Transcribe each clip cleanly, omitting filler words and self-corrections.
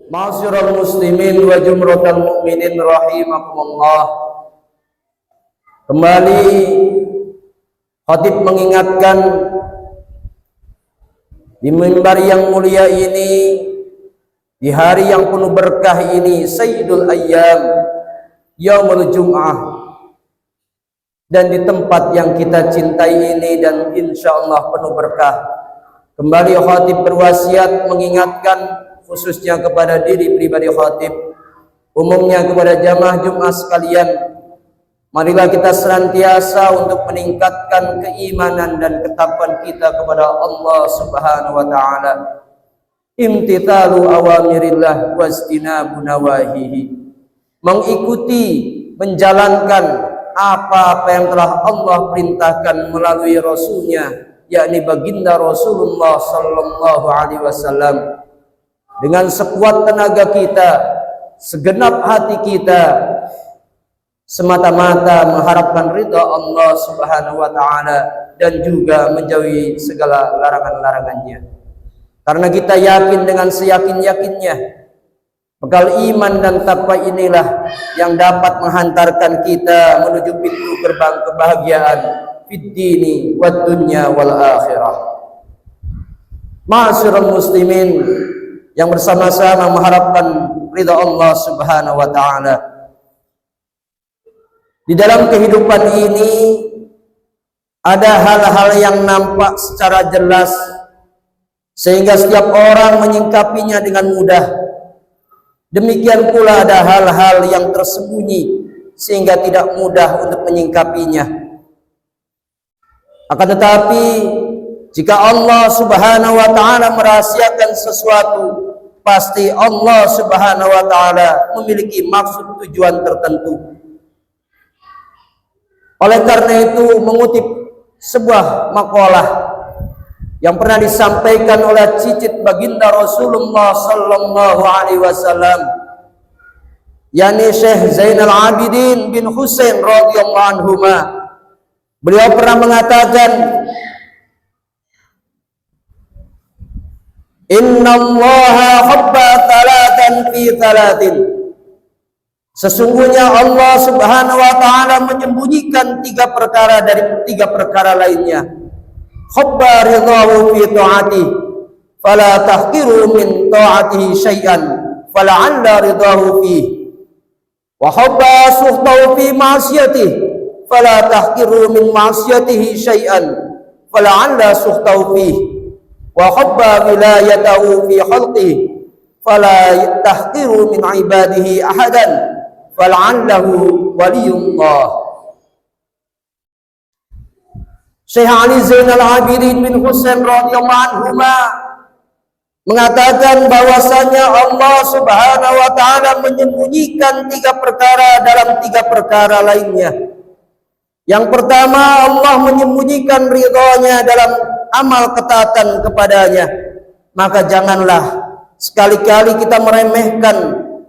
Ma'asyiral muslimin wa jumratal mu'minin rahimakumullah. Kembali khatib mengingatkan di mimbar yang mulia ini, di hari yang penuh berkah ini, Sayyidul Ayyam, Yaumul Jum'ah, dan di tempat yang kita cintai ini dan insyaallah penuh berkah. Kembali khatib berwasiat mengingatkan khususnya kepada diri pribadi khatib, umumnya kepada jamaah Jumat sekalian, marilah kita senantiasa untuk meningkatkan keimanan dan ketakwaan kita kepada Allah Subhanahu wa taala. Imtithalu awamirillah wastinabu nawahihi. Mengikuti, menjalankan apa-apa yang telah Allah perintahkan melalui Rasulnya, yakni baginda Rasulullah sallallahu alaihi wasallam, dengan sekuat tenaga kita, segenap hati kita, semata-mata mengharapkan ridha Allah Subhanahu wa taala dan juga menjauhi segala larangan-larangannya. Karena kita yakin dengan seyakin-yakinnya, bekal iman dan takwa inilah yang dapat menghantarkan kita menuju pintu gerbang kebahagiaan fid dini wad dunya wal akhirah. Ma'asyiral muslimin yang bersama-sama mengharapkan ridha Allah Subhanahu wa taala. Di dalam kehidupan ini ada hal-hal yang nampak secara jelas sehingga setiap orang menyingkapinya dengan mudah. Demikian pula ada hal-hal yang tersembunyi sehingga tidak mudah untuk menyingkapinya. Akan tetapi jika Allah Subhanahu wa taala merahasiakan sesuatu, pasti Allah Subhanahu wa taala memiliki maksud tujuan tertentu. Oleh karena itu, mengutip sebuah makalah yang pernah disampaikan oleh cicit baginda Rasulullah sallallahu alaihi wasallam, yakni Syekh Zainal Abidin bin Husain radhiyallahu anhuma. Beliau pernah mengatakan, Innallaha habba thalathan fi thalathin. Sesungguhnya Allah Subhanahu wa taala menyembunyikan tiga perkara dari tiga perkara lainnya. Habba ridahu fi ta'ati, fala tahqiru min ta'atihi syai'an, fala'alla ridahu fi. Wa habba suhtahu fi ma'siyatihi, fala tahqiru min ma'siyatihi syai'an, fala'alla suhtahu fi. Wa habba wilayatahu fi khalqihi, fala tahqiru min ibadihi ahadan, fal'allahu waliyullah. Syekh Ali Zainal Abidin bin Husain radhiyallahu anhuma mengatakan bahwasanya Allah Subhanahu wa taala menyembunyikan tiga perkara dalam tiga perkara lainnya. Yang pertama, Allah menyembunyikan ridhonya dalam amal ketaatan kepadanya. Maka janganlah sekali-kali kita meremehkan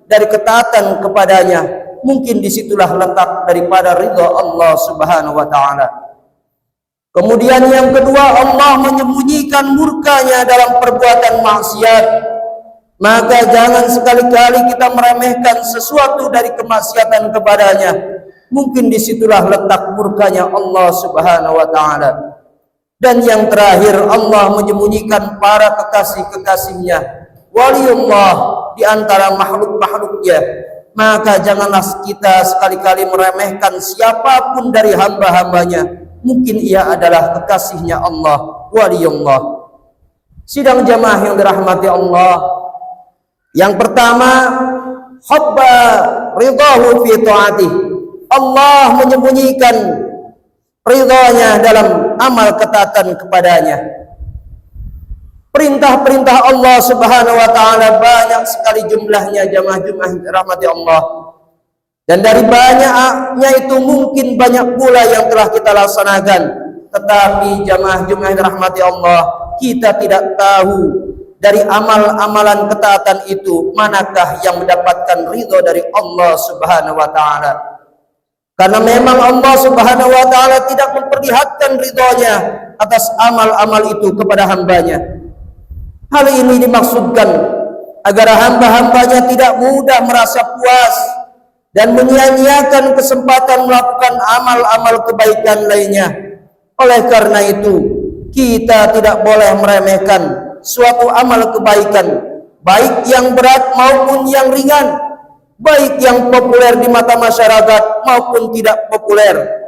dari ketaatan kepadanya. Mungkin disitulah letak daripada ridha Allah Subhanahu wa taala. Kemudian yang kedua, Allah menyembunyikan murkanya dalam perbuatan maksiat. Maka jangan sekali-kali kita meremehkan sesuatu dari kemaksiatan kepadanya. Mungkin disitulah letak murkanya Allah Subhanahu wa ta'ala. Dan yang terakhir, Allah menyembunyikan para kekasih-kekasihnya, waliullah, di antara makhluk-makhluknya. Maka janganlah kita sekali-kali meremehkan siapapun dari hamba-hambanya. Mungkin ia adalah kekasihnya Allah, waliullah. Sidang jamaah yang dirahmati Allah, yang pertama, habba ridahu fi ta'atih. Allah menyembunyikan ridhanya dalam amal ketaatan kepadanya. Perintah-perintah Allah Subhanahu wa taala banyak sekali jumlahnya, jamaah Jumat rahmati Allah. Dan dari banyaknya itu mungkin banyak pula yang telah kita laksanakan. Tetapi jamaah Jumat rahmati Allah, kita tidak tahu dari amal-amalan ketaatan itu manakah yang mendapatkan ridho dari Allah Subhanahu wa taala. Karena memang Allah Subhanahu wa taala tidak memperlihatkan ridhonya atas amal-amal itu kepada hambanya. Hal ini dimaksudkan agar hamba-hambanya tidak mudah merasa puas dan menyia-nyiakan kesempatan melakukan amal-amal kebaikan lainnya. Oleh karena itu, kita tidak boleh meremehkan suatu amal kebaikan, baik yang berat maupun yang ringan, baik yang populer di mata masyarakat maupun tidak populer.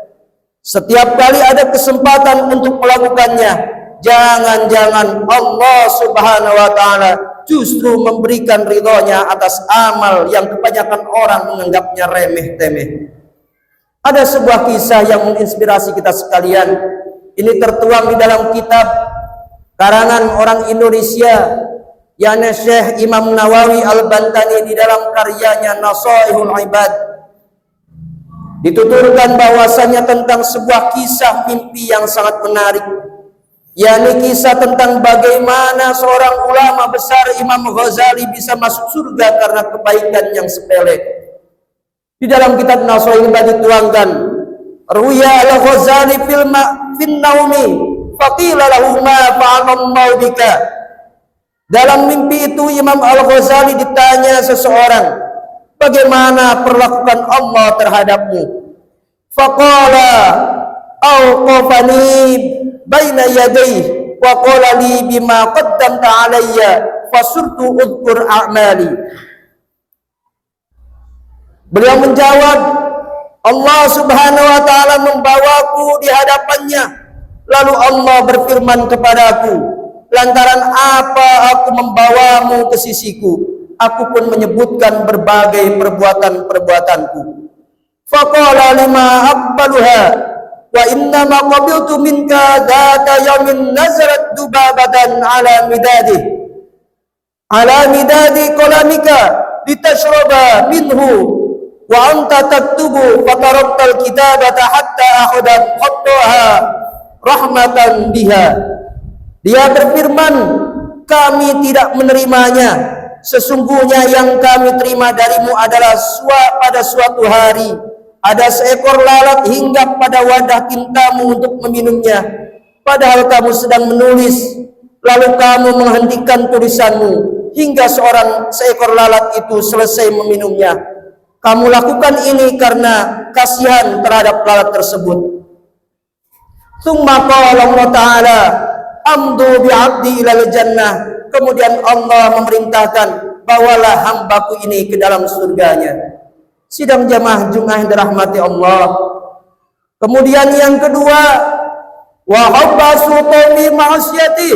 Setiap kali ada kesempatan untuk melakukannya, jangan-jangan Allah Subhanahu wa Ta'ala justru memberikan ridhonya atas amal yang kebanyakan orang menganggapnya remeh-temeh. Ada sebuah kisah yang menginspirasi kita sekalian. Ini tertuang di dalam kitab karangan orang Indonesia, yakni Syekh Imam Nawawi Al-Bantani di dalam karyanya Nasaihul Ibad. Dituturkan bahwasanya tentang sebuah kisah mimpi yang sangat menarik, yakni kisah tentang bagaimana seorang ulama besar Imam Ghazali bisa masuk surga karena kebaikan yang sepele. Di dalam kitab Nasaihul Ibad dituangkan, ruya al-Ghazali fil naumi faqila lahu ma fa'alallahu bika. Dalam mimpi itu Imam Al-Ghazali ditanya seseorang, bagaimana perlakuan Allah terhadapmu? Faqala awqafani baina yadayhi wa qala li bima qaddamta alayya fasurtu udhkur a'mali. Beliau menjawab, Allah Subhanahu wa Ta'ala membawaku di hadapannya, lalu Allah berfirman kepadaku, lantaran apa aku membawamu ke sisiku, aku pun menyebutkan berbagai perbuatan-perbuatanku. Faqala lima aqbaluha wa inna ma qabiltu minka dhata yawmin nazarat dubabatan ala midadi qalamika litashroba minhu wa anta taktubu fataraktal kitabata hatta akhudat khattaha rahmatan biha. Dia berfirman, kami tidak menerimanya. Sesungguhnya yang kami terima darimu adalah pada suatu hari ada seekor lalat hinggap pada wadah tintamu untuk meminumnya, padahal kamu sedang menulis, lalu kamu menghentikan tulisanmu hingga seekor lalat itu selesai meminumnya. Kamu lakukan ini karena kasihan terhadap lalat tersebut. Tsumma qala Allah Ta'ala amdu bi'abdi ilal jannah. Kemudian Allah memerintahkan, bawalah hambaku ini ke dalam surganya. Sidang jamaah Jumat yang dirahmati Allah. Kemudian yang kedua, wa habbasu qawmi ma'asyati.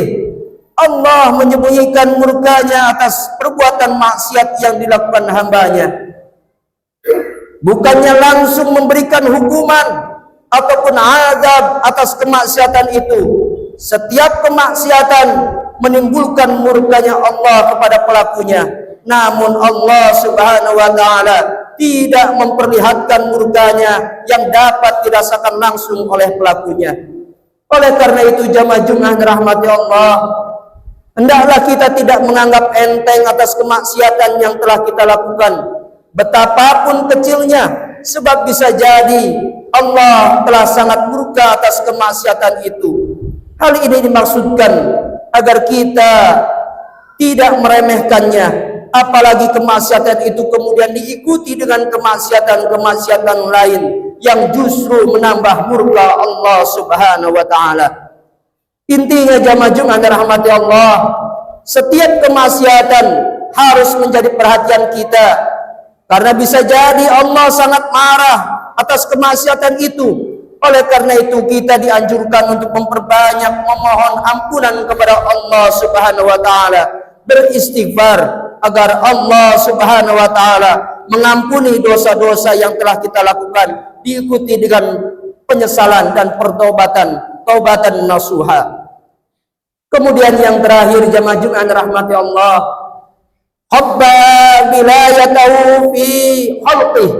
Allah menyembunyikan murkanya atas perbuatan maksiat yang dilakukan hambanya. Bukannya langsung memberikan hukuman ataupun azab atas kemaksiatan itu. Setiap kemaksiatan menimbulkan murkanya Allah kepada pelakunya. Namun Allah Subhanahu wa Ta'ala tidak memperlihatkan murkanya yang dapat dirasakan langsung oleh pelakunya. Oleh karena itu jamaah Jumat dirahmati Allah, hendaklah kita tidak menganggap enteng atas kemaksiatan yang telah kita lakukan, betapapun kecilnya, sebab bisa jadi Allah telah sangat murka atas kemaksiatan itu. Hal ini dimaksudkan agar kita tidak meremehkannya, apalagi kemaksiatan itu kemudian diikuti dengan kemaksiatan-kemaksiatan lain yang justru menambah murka Allah Subhanahu wa Ta'ala. Intinya jamaah Jumat rahmati Allah, setiap kemaksiatan harus menjadi perhatian kita, karena bisa jadi Allah sangat marah atas kemaksiatan itu. Oleh karena itu kita dianjurkan untuk memperbanyak memohon ampunan kepada Allah Subhanahu wa Ta'ala, beristighfar agar Allah Subhanahu wa Ta'ala mengampuni dosa-dosa yang telah kita lakukan, diikuti dengan penyesalan dan taubatan nasuha. Kemudian yang terakhir jamaah Jumat rahmati Allah, habba wilayatahu fi khalqih.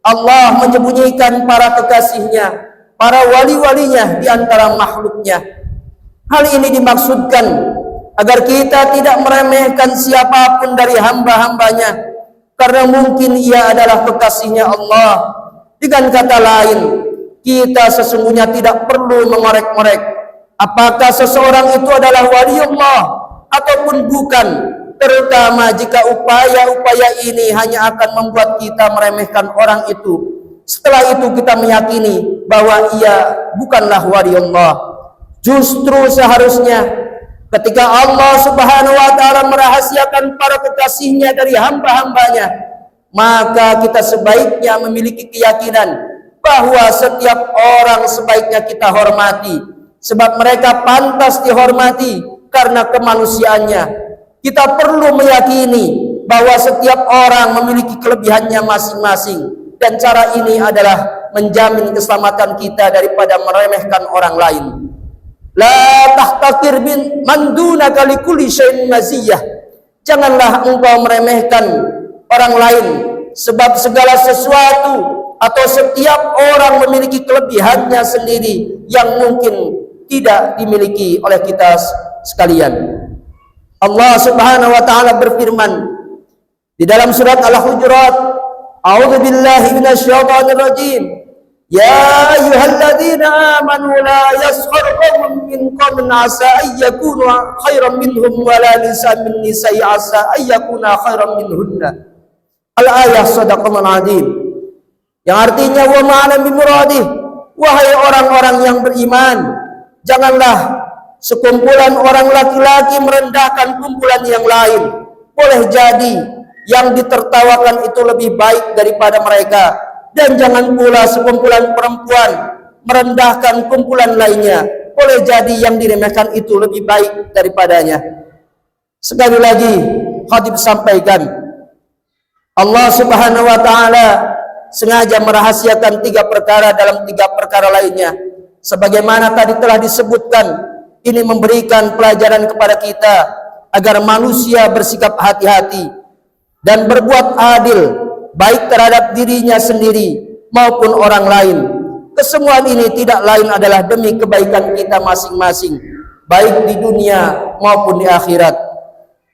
Allah menyembunyikan para kekasihnya, para wali-walinya di antara makhluknya. Hal ini dimaksudkan agar kita tidak meremehkan siapapun dari hamba-hambanya, karena mungkin ia adalah kekasihnya Allah. Dengan kata lain, kita sesungguhnya tidak perlu mengorek-ngorek apakah seseorang itu adalah wali Allah ataupun bukan. terutama jika upaya-upaya ini hanya akan membuat kita meremehkan orang itu. Setelah itu kita meyakini bahwa ia bukanlah wali Allah. Justru seharusnya ketika Allah Subhanahu wa taala merahasiakan para kekasihnya dari hamba-hambanya, maka kita sebaiknya memiliki keyakinan bahwa setiap orang sebaiknya kita hormati, sebab mereka pantas dihormati karena kemanusiaannya. Kita perlu meyakini bahwa setiap orang memiliki kelebihannya masing-masing, dan cara ini adalah menjamin keselamatan kita daripada meremehkan orang lain. La tahtakir man dunaka likulli syai'in maziyah. Janganlah engkau meremehkan orang lain, sebab segala sesuatu atau setiap orang memiliki kelebihannya sendiri yang mungkin tidak dimiliki oleh kita sekalian. Allah Subhanahu wa taala berfirman di dalam surat Al-Hujurat, A'udzu billahi minasyaitonir rajim. Ya ayyuhalladzina amanu la yaskhar qaumun min qaumin asa ay yakunu khairan minhum wa la nisaa'un min nisaa'i asa ay yakuna khairan minhunna. Al-ayah sadaqallahul azim. Yang artinya wa ma'ana bi muradih, wahai orang-orang yang beriman, janganlah sekumpulan orang laki-laki merendahkan kumpulan yang lain. Boleh jadi yang ditertawakan itu lebih baik daripada mereka, dan jangan pula sekumpulan perempuan merendahkan kumpulan lainnya. Boleh jadi yang diremehkan itu lebih baik daripadanya. Sekali lagi khatib sampaikan, Allah Subhanahu wa taala sengaja merahasiakan 3 perkara dalam 3 perkara lainnya. Sebagaimana tadi telah disebutkan, ini memberikan pelajaran kepada kita agar manusia bersikap hati-hati dan berbuat adil, baik terhadap dirinya sendiri maupun orang lain. Kesemuaan ini tidak lain adalah demi kebaikan kita masing-masing, baik di dunia maupun di akhirat.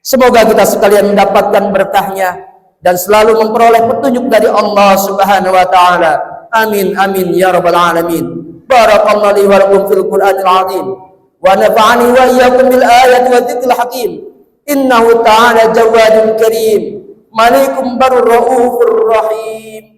Semoga kita sekalian mendapatkan berkahnya dan selalu memperoleh petunjuk dari Allah Subhanahu wa taala. Amin amin ya rabbal alamin. Barakallahu li wa lakum fil Qur'anil azim. Wa nafa'ani wa iyyakum bil ayati wa dzikril hakim. Innahu ta'ala jawadun karim, malikum barur raufur rahim.